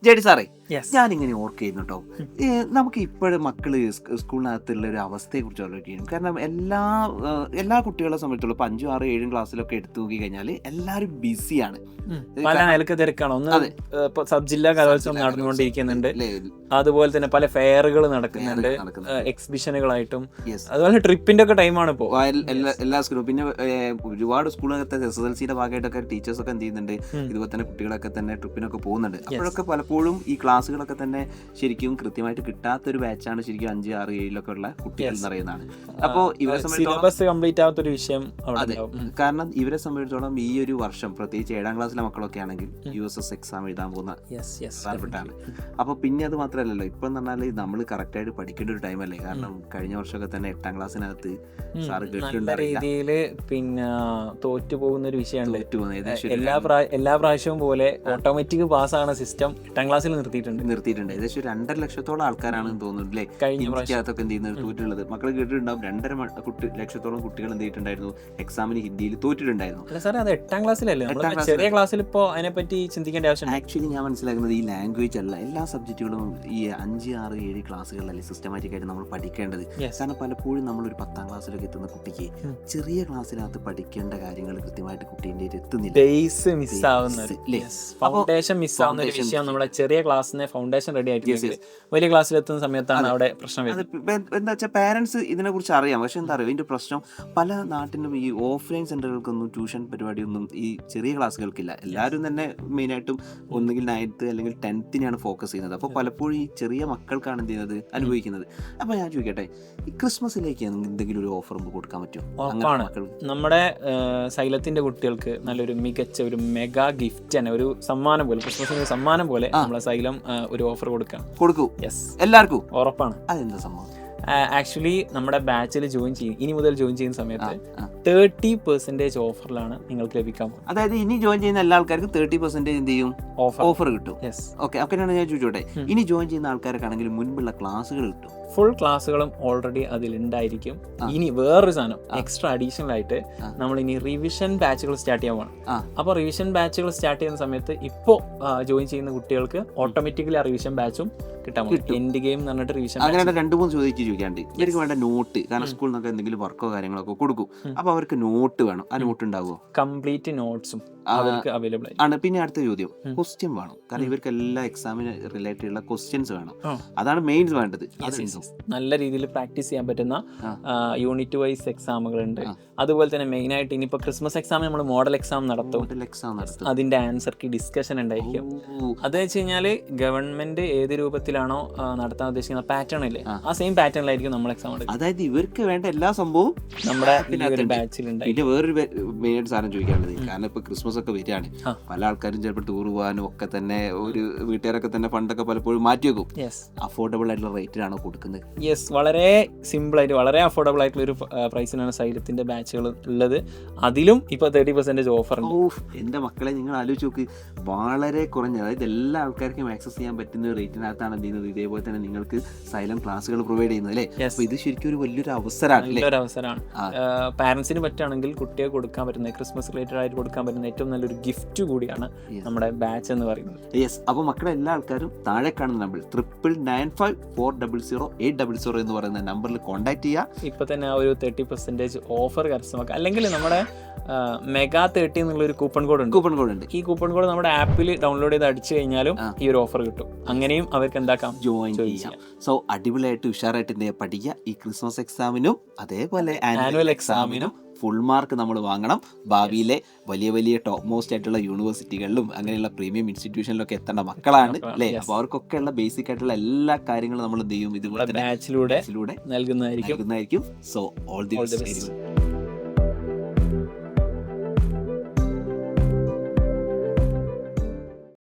JD സാറേ, ഞാനിങ്ങനെ ഓർക്ക് ചെയ്യുന്നു കേട്ടോ, നമുക്ക് ഇപ്പോഴും മക്കള് സ്കൂളിനകത്തുള്ള ഒരു അവസ്ഥയെ കുറിച്ച് ആലോചിക്കും. കാരണം എല്ലാ കുട്ടികളെ സംബന്ധിച്ചുള്ള ഇപ്പൊ 5, 6, 7 ക്ലാസ്സിലൊക്കെ എടുത്തു നോക്കി കഴിഞ്ഞാല് എല്ലാവരും ബിസിയാണ്, പല അയൽക്ക് തിരക്കാണ്. ഒന്ന് സബ് ജില്ലാ കലോത്സവം നടന്നുകൊണ്ടിരിക്കുന്നുണ്ട്, അതുപോലെ തന്നെ പല ഫെയറുകൾ നടക്കുന്നുണ്ട്, എക്സിബിഷനുകളായിട്ടും, അതുപോലെ ട്രിപ്പിന്റെ ഒക്കെ ടൈമാണ് ഇപ്പോൾ എല്ലാ സ്കൂളും. പിന്നെ ഒരുപാട് സ്കൂളുകൾക്ക് SSLCയുടെ ഭാഗമായിട്ടൊക്കെ ടീച്ചേഴ്സ് ഒക്കെ എന്ത് ചെയ്യുന്നുണ്ട്, ഇതുപോലെ തന്നെ കുട്ടികളൊക്കെ തന്നെ ട്രിപ്പിനൊക്കെ പോകുന്നുണ്ട്. അപ്പോഴൊക്കെ പലപ്പോഴും ഈ ക്ലാസ്സുകളൊക്കെ തന്നെ ശരിക്കും കൃത്യമായിട്ട് കിട്ടാത്തൊരു ബാച്ചാണ് ശരിക്കും 5, 6, 7 ഉള്ള കുട്ടികൾ എന്ന് പറയുന്നതാണ്. അപ്പോൾ ഇവരെ സിലബസ് കംപ്ലീറ്റ് ആവാത്തൊരു വിഷയം. അതെ, കാരണം ഇവരെ സംബന്ധിച്ചിടത്തോളം ഈ ഒരു വർഷം പ്രത്യേകിച്ച് 7ാം ക്ലാസ്സിലെ മക്കളൊക്കെ ആണെങ്കിൽ USS എക്സാം എഴുതാൻ പോകുന്ന പ്രധാനപ്പെട്ടാണ്. അപ്പോൾ പിന്നെ അത് മാത്രമല്ലല്ലോ, ഇപ്പം എന്ന് പറഞ്ഞാൽ നമ്മൾ കറക്റ്റായിട്ട് പഠിക്കേണ്ട ഒരു ടൈമല്ലേ. കാരണം കഴിഞ്ഞ വർഷമൊക്കെ തന്നെ 8ാം ക്ലാസ്സിനകത്ത് സാറ് രീതിയിൽ പിന്നെ തോറ്റു പോകുന്ന ഒരു വിഷയമുണ്ട്. എല്ലാ പ്രാവശ്യവും പോലെ ഓട്ടോമാറ്റിക് പാസ്സാണ് സിസ്റ്റം 8ാം ക്ലാസ്സിൽ നിർത്തിയിട്ടുണ്ട്. ഏകദേശം 2.5 ലക്ഷത്തോളം ആൾക്കാരാണെന്ന് തോന്നുന്നു അല്ലേ കഴിഞ്ഞതൊക്കെ എന്ത് ചെയ്യുന്നത് തോറ്റിട്ടുള്ളത്. മക്കൾ കേട്ടിട്ടുണ്ടാവും 2.5 ലക്ഷത്തോളം കുട്ടികൾ എന്ത് ചെയ്തിട്ടുണ്ടായിരുന്നു, എക്സാമിന് ഹിന്ദിയിൽ തോറ്റിട്ടുണ്ടായിരുന്നു. അല്ല സാറേ, അത് 8ാം ക്ലാസ്സിലല്ലേ, ചെറിയ ക്ലാസ്സിൽ ഇപ്പോൾ അതിനെപ്പറ്റി ചിന്തിക്കേണ്ട ആവശ്യം. ആക്ച്വലി ഞാൻ മനസ്സിലാക്കുന്നത് ഈ ലാംഗ്വേജ് അല്ല, എല്ലാ സബ്ജക്റ്റുകളും ഈ 5, 6, 7 ക്ലാസ്സുകളിലല്ലേ സിസ്റ്റമാറ്റിക് ആയിട്ട് നമ്മൾ പഠിക്കേണ്ടത്. കാരണം പലപ്പോഴും നമ്മളൊരു 10ാം ക്ലാസ്സിലൊക്കെ എത്തുന്ന കുട്ടിക്ക് ചെറിയ ക്ലാസ്സിനകത്ത് പഠിക്കേണ്ട കാര്യങ്ങൾ കൃത്യമായിട്ട് കുട്ടീൻ്റെ എത്തുന്നില്ല, ബേസ് ഫൗണ്ടേഷൻ മിസ്സാവുന്ന ഒരു വിഷയം. നമ്മുടെ ചെറിയ ക്ലാസ്സിനെ ഫൗണ്ടേഷൻ റെഡി ആയിട്ട് വലിയ ക്ലാസ്സിൽ എത്തുന്ന സമയത്താണ് അവിടെ പ്രശ്നം വരുന്നത്. എന്താ വെച്ചാൽ പാരന്റ്സ് ഇതിനെ കുറിച്ച് അറിയാം, പക്ഷെ എന്താ പറയുക, ഇതിന്റെ പ്രശ്നം പല നാട്ടിലും ഈ ഓഫ്ലൈൻ സെന്ററുകൾക്കൊന്നും ട്യൂഷൻ പരിപാടിയൊന്നും ഈ ചെറിയ ക്ലാസ്സുകൾക്കില്ല. എല്ലാവരും തന്നെ മെയിനായിട്ടും ഒന്നുകിൽ 9th അല്ലെങ്കിൽ 10th ഫോക്കസ് ചെയ്യുന്നത്. അപ്പോൾ പലപ്പോഴും ഈ ചെറിയ മക്കൾക്കാണ് എന്ത് ചെയ്യുന്നത്, അനുഭവിക്കുന്നത്. അപ്പോൾ ഞാൻ ചോദിക്കട്ടെ, ഈ ക്രിസ്മസിലേക്ക് എന്തെങ്കിലും ഒരു ഓഫർ കൊടുക്കാൻ പറ്റുമോ? നമ്മുടെ സൈലത്തിന്റെ കുട്ടികൾക്ക് നല്ലൊരു മികച്ച ഒരു മെഗാ ഗിഫ്റ്റ് തന്നെ, ഒരു സമ്മാനം പോലെ, ക്രിസ്മസിന് സമ്മാനം പോലെ നമ്മളെ സൈലം ഒരു ഓഫർ കൊടുക്കൂ. യെസ്, എല്ലാവർക്കും ഉറപ്പാണ്. അതെന്താ സംഭവം? ആക്ച്വലി നമ്മുടെ ബാച്ചിൽ ഇനി മുതൽ ജോയിൻ ചെയ്യുന്ന സമയത്ത് 30% ഓഫറിലാണ് നിങ്ങൾക്ക് ലഭിക്കാൻ പോകുന്നത്. അതായത് ഇനി ജോയിൻ ചെയ്യുന്ന എല്ലാ ആൾക്കാർക്കും 30% എന്ത് ചെയ്യും, ഓഫർ കിട്ടും. ഓക്കെ, അങ്ങനെയാണ് ഞാൻ ചോദിച്ചോട്ടെ, ഇനി ജോയിൻ ചെയ്യുന്ന ആൾക്കാർക്കാണെങ്കിൽ മുൻപുള്ള ക്ലാസ്സുകൾ കിട്ടും. ഫുൾ ക്ലാസ്സുകളും ഓൾറെഡി അതിലുണ്ടായിരിക്കും. ഇനി വേറൊരു സാധനം എക്സ്ട്രാ അഡീഷണൽ ആയിട്ട് നമ്മൾ ഇനി റിവിഷൻ ബാച്ചുകൾ സ്റ്റാർട്ട് ചെയ്യാൻ പോകണം. അപ്പോൾ റിവിഷൻ ബാച്ചുകൾ സ്റ്റാർട്ട് ചെയ്യുന്ന സമയത്ത് ഇപ്പോൾ ജോയിൻ ചെയ്യുന്ന കുട്ടികൾക്ക് ഓട്ടോമാറ്റിക്കലി ആ റിവിഷൻ ബാച്ചും കിട്ടാൻ പോകും. എൻഡ് ഗെയിം എന്ന് പറഞ്ഞിട്ട് റിവിഷൻ. അങ്ങനെ 2-3 ചോദിക്കാണ്ട് ഇവർക്ക് വേണ്ട നോട്ട്, കാരണം സ്കൂളിൽ നിന്നൊക്കെ എന്തെങ്കിലും വർക്കോ കാര്യങ്ങളൊക്കെ കൊടുക്കും. അപ്പോൾ അവർക്ക് നോട്ട് വേണം. ആ നോട്ട് ഉണ്ടാവുമോ? കംപ്ലീറ്റ് നോട്ട്സും അവർക്ക് അവൈലബിൾ ആണ്. പിന്നെ അടുത്ത ചോദ്യം, ക്വസ്റ്റ്യൻ വേണം. കാരണം ഇവർക്ക് എല്ലാ എക്സാമിന് റിലേറ്റഡ് ഉള്ള ക്വസ്റ്റ്യൻസ് വേണം. അതാണ് മെയിൻ വേണ്ടത്. നല്ല രീതിയിൽ പ്രാക്ടീസ് ചെയ്യാൻ പറ്റുന്ന യൂണിറ്റ് വൈസ് എക്സാമുകളുണ്ട്. അതുപോലെ തന്നെ മെയിൻ ആയിട്ട് ഇനിയിപ്പോൾ ക്രിസ്മസ് എക്സാം നമ്മൾ മോഡൽ എക്സാം നടത്തും. അതിന്റെ ആൻസർ കീ ഡിസ്കഷൻ ഉണ്ടായിരിക്കും. അത് വെച്ച് കഴിഞ്ഞാൽ ഗവൺമെന്റ് ഏത് രൂപത്തിലാണോ നടത്താൻ ഉദ്ദേശിക്കുന്ന പാറ്റേൺ ഇല്ലേ, ആ സെയിം പാറ്റേണിലായിരിക്കും നമ്മൾ എക്സാം എടുക്കുക. അതായത് ഇവർക്ക് വേണ്ട എല്ലാ സംഭവവും നമ്മുടെ ബാച്ചിലുണ്ട്. പിന്നെ വേറൊരു മെയിൻ സാധനം ചോദിക്കാനുള്ളത്, കാരണം ഇപ്പൊ ക്രിസ്മസ് ഒക്കെ വരികയാണ്, പല ആൾക്കാരും ചിലപ്പോൾ ടൂർ പോകാനും ഒക്കെ തന്നെ ഒരു വീട്ടുകാരൊക്കെ തന്നെ ഫണ്ടൊക്കെ പലപ്പോഴും മാറ്റി വെക്കും. അഫോർഡബിൾ ആയിട്ടുള്ള റേറ്റിലാണോ കൊടുക്കുന്നത്? യെസ്, വളരെ സിമ്പിൾ ആയിട്ട് വളരെ അഫോർഡബിൾ ആയിട്ടുള്ള ഒരു പ്രൈസിനാണ് സൈലത്തിന്റെ ബാച്ചുകൾ ഉള്ളത്. അതിലും ഇപ്പൊ 30% ഓഫർ ഉണ്ട്. എന്റെ മക്കളെ, നിങ്ങൾ ആലോചിച്ച് നോക്ക്, വളരെ കുറഞ്ഞ, അതായത് എല്ലാ ആൾക്കാർക്കും ആക്സസ് ചെയ്യാൻ പറ്റുന്ന റേറ്റിനകത്താണ് എന്ത് ചെയ്യുന്നത്. ഇതേപോലെ തന്നെ നിങ്ങൾക്ക് സൈലം ക്ലാസ്സുകൾ പ്രൊവൈഡ് ചെയ്യുന്നത് അല്ലേ. അപ്പൊ ഇത് ശരിക്കും ഒരു വലിയൊരു അവസരമാണ്. പാരന്റ്സിന് പറ്റുകയാണെങ്കിൽ കുട്ടിയെ കൊടുക്കാൻ പറ്റുന്ന, ക്രിസ്മസ് റിലേറ്റഡ് ആയിട്ട് കൊടുക്കാൻ പറ്റുന്ന ഏറ്റവും നല്ലൊരു ഗിഫ്റ്റ് കൂടിയാണ് നമ്മുടെ ബാച്ച് എന്ന് പറയുന്നത്. യെസ്, അപ്പോൾ മക്കളെ എല്ലാ ആൾക്കാരും താഴെ കാണുന്ന നമ്പർ 9954008000 എന്ന് പറയുന്ന നമ്പറിൽ കോൺടാക്ട് ചെയ്യുക. ഇപ്പൊ തന്നെ ആ ഒരു 30% ഓഫർ കരസ്ഥമാക്കുക. അല്ലെങ്കിൽ നമ്മുടെ മെഗാ 30 എന്നുള്ളൊരു കൂപ്പൺ കോഡ് ഉണ്ട്. ഈ കൂപ്പൺ കോഡ് നമ്മുടെ ആപ്പിൽ ഡൗൺലോഡ് ചെയ്ത് അടിച്ചു കഴിഞ്ഞാലും ഈ ഒരു ഓഫർ കിട്ടും. അങ്ങനെയും അവർക്ക് എന്താക്കാം, ജോയിൻ ചെയ്യാം. സോ അടിപൊളിയായിട്ട് ഉഷാറായിട്ട് പഠിക്കുക. ഈ ക്രിസ്മസ് എക്സാമിനും അതേപോലെ ആനുവൽ എക്സാമിനും ഫുൾ മാർക്ക് നമ്മൾ വാങ്ങണം. ഭാവിയിലെ വലിയ വലിയ ടോപ്പ് മോസ്റ്റ് ആയിട്ടുള്ള യൂണിവേഴ്സിറ്റികളിലും അങ്ങനെയുള്ള പ്രീമിയം ഇൻസ്റ്റിറ്റ്യൂഷനിലൊക്കെ എത്തേണ്ട മക്കളാണ് അല്ലേ. അപ്പോൾ അവർക്കൊക്കെ ഉള്ള ബേസിക് ആയിട്ടുള്ള എല്ലാ കാര്യങ്ങളും നമ്മൾ എന്ത് ചെയ്യും, ഇതുപോലെ ബാച്ചിലൂടെ നൽകുന്നതായിരിക്കും. So all the best.